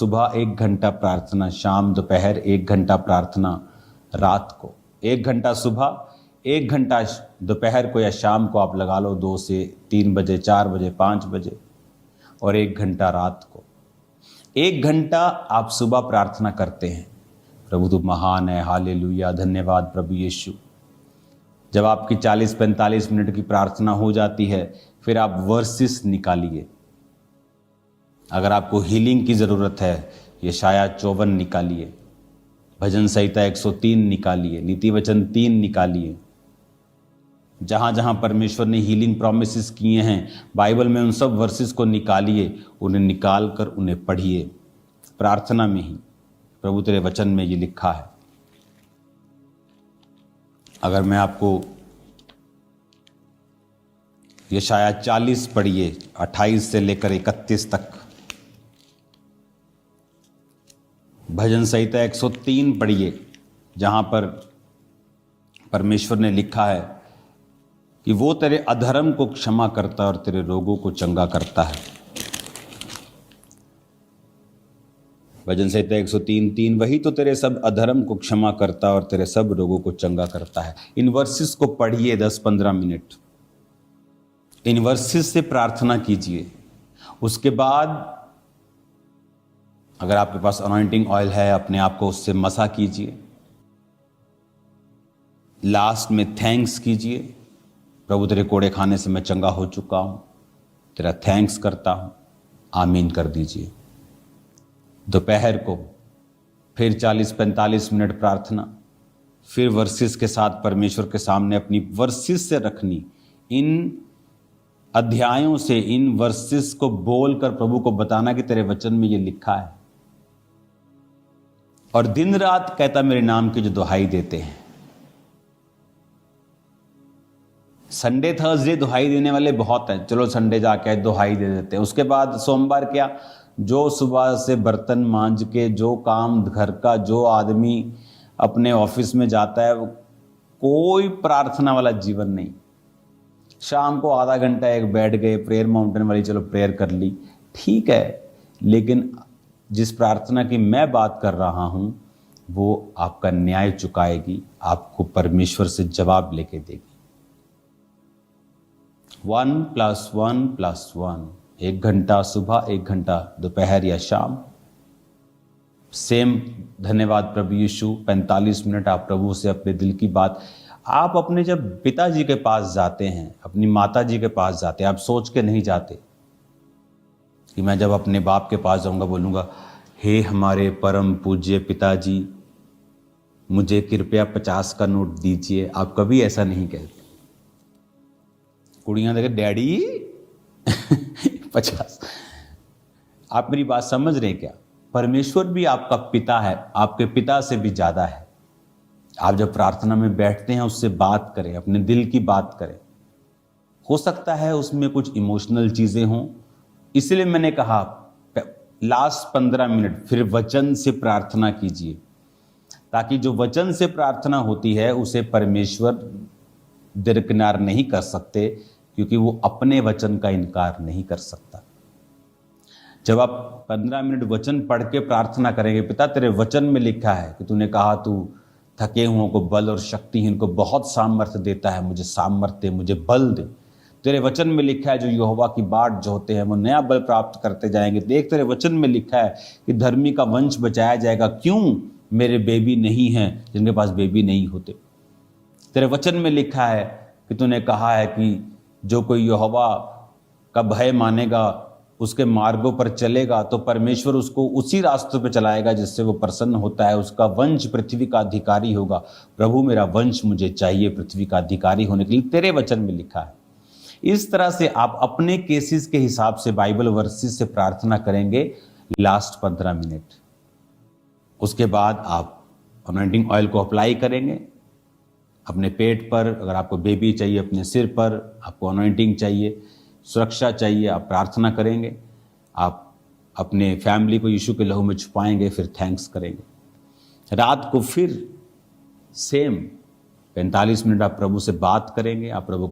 सुबह, 1 घंटा प्रार्थना शाम, दोपहर 1 घंटा प्रार्थना रात को। 1 घंटा सुबह, 1 घंटा दोपहर को या शाम को आप लगा लो, 2 से 3 बजे, 4 बजे, 5 बजे, और 1 घंटा रात को। 1 घंटा आप सुबह प्रार्थना करते हैं, प्रभु तू महान है, हालेलुया, धन्यवाद प्रभु यीशु। जब आपकी 40-45 मिनट की प्रार्थना हो जाती है, फिर आप वर्सेस निकालिए। अगर आपको हीलिंग की ज़रूरत है, यशाया 54 निकालिए, भजन संहिता 103 निकालिए, नीति वचन 3 निकालिए। जहाँ जहाँ परमेश्वर ने हीलिंग प्रॉमिसेस किए हैं बाइबल में, उन सब वर्सेस को निकालिए, उन्हें निकाल कर उन्हें पढ़िए प्रार्थना में ही। प्रभु तेरे वचन में ये लिखा है। अगर मैं आपको यशाया 40 पढ़िए, 28 से लेकर 31 तक, भजन संहिता 103 पढ़िए, जहाँ पर परमेश्वर ने लिखा है कि वो तेरे अधर्म को क्षमा करता है और तेरे रोगों को चंगा करता है। भजन संहिता 103:3, वही तो तेरे सब अधर्म को क्षमा करता और तेरे सब रोगों को चंगा करता है। इन वर्सेस को पढ़िए 10-15 मिनट, इन वर्सेस से प्रार्थना कीजिए। उसके बाद अगर आपके पास अनॉइंटिंग ऑयल है, अपने आप को उससे मसा कीजिए। लास्ट में थैंक्स कीजिए, प्रभु तेरे कोड़े खाने से मैं चंगा हो चुका हूं, तेरा थैंक्स करता हूं, आमीन कर दीजिए। दोपहर को फिर 40-45 मिनट प्रार्थना, फिर वर्सेस के साथ परमेश्वर के सामने अपनी वर्सेस से रखनी, इन अध्यायों से, इन वर्सेस को बोलकर प्रभु को बताना कि तेरे वचन में ये लिखा है। और दिन रात कहता मेरे नाम की जो दुहाई देते हैं। संडे थर्सडे दुहाई देने वाले बहुत हैं, चलो संडे जाके दुहाई दे देते हैं। उसके बाद सोमवार क्या, जो सुबह से बर्तन मांज के, जो काम घर का, जो आदमी अपने ऑफिस में जाता है, कोई प्रार्थना वाला जीवन नहीं। शाम को आधा घंटा एक बैठ गए, प्रेयर माउंटेन वाली चलो प्रेयर कर ली, ठीक है, लेकिन जिस प्रार्थना की मैं बात कर रहा हूं वो आपका न्याय चुकाएगी, आपको परमेश्वर से जवाब लेके देगी। 1+1+1, 1 घंटा सुबह, 1 घंटा दोपहर या शाम। सेम धन्यवाद प्रभु यीशु, 45 मिनट आप प्रभु से अपने दिल की बात। आप अपने जब पिताजी के पास जाते हैं, अपनी माता जी के पास जाते हैं, आप सोच के नहीं जाते कि मैं जब अपने बाप के पास जाऊंगा बोलूंगा, हे हमारे परम पूज्य पिताजी, मुझे कृपया 50 का नोट दीजिए। आप कभी ऐसा नहीं कहते। कुड़ियां देखे डैडी 50। आप मेरी बात समझ रहे हैं क्या? परमेश्वर भी आपका पिता है, आपके पिता से भी ज्यादा है। आप जब प्रार्थना में बैठते हैं उससे बात करें, अपने दिल की बात करें। हो सकता है उसमें कुछ इमोशनल चीजें हों, इसलिए मैंने कहा लास्ट 15 मिनट फिर वचन से प्रार्थना कीजिए, ताकि जो वचन से प्रार्थना होती है उसे परमेश्वर दरकिनार नहीं कर सकते, क्योंकि वो अपने वचन का इनकार नहीं कर सकता। जब आप 15 मिनट वचन पढ़ के प्रार्थना करेंगे, पिता तेरे वचन में लिखा है कि तूने कहा तू थके हुओं को बल और शक्तिहीन को बहुत सामर्थ्य देता है, मुझे सामर्थ्य, मुझे बल दे। तेरे वचन में लिखा है जो यहोवा की बाट जोते हैं वो नया बल प्राप्त करते जाएंगे। देख तेरे वचन में लिखा है कि धर्मी का वंश बचाया जाएगा। क्यों? मेरे बेबी नहीं हैं जिनके पास बेबी नहीं होते। तेरे वचन में लिखा है कि तूने कहा है कि जो कोई यहोवा का भय मानेगा, उसके मार्गों पर चलेगा, तो परमेश्वर उसको उसी रास्तों पे चलाएगा जिससे वो प्रसन्न होता है। उसका वंश पृथ्वी का अधिकारी होगा। प्रभु मेरा वंश मुझे चाहिए पृथ्वी का अधिकारी होने के लिए, तेरे वचन में लिखा है। इस तरह से आप अपने केसेस के हिसाब से बाइबल वर्सेस से प्रार्थना करेंगे लास्ट 15 मिनट। उसके बाद आप अनॉइंटिंग ऑयल को अप्लाई करेंगे अपने पेट पर। अगर आपको बेबी चाहिए, अपने सिर पर, आपको अनॉइंटिंग चाहिए, सुरक्षा चाहिए, आप प्रार्थना करेंगे। आप अपने फैमिली को यीशु के लहू में छुपाएंगे, फिर थैंक्स करेंगे। रात को फिर सेम 45 मिनट आप प्रभु से बात करेंगे, आप प्रभु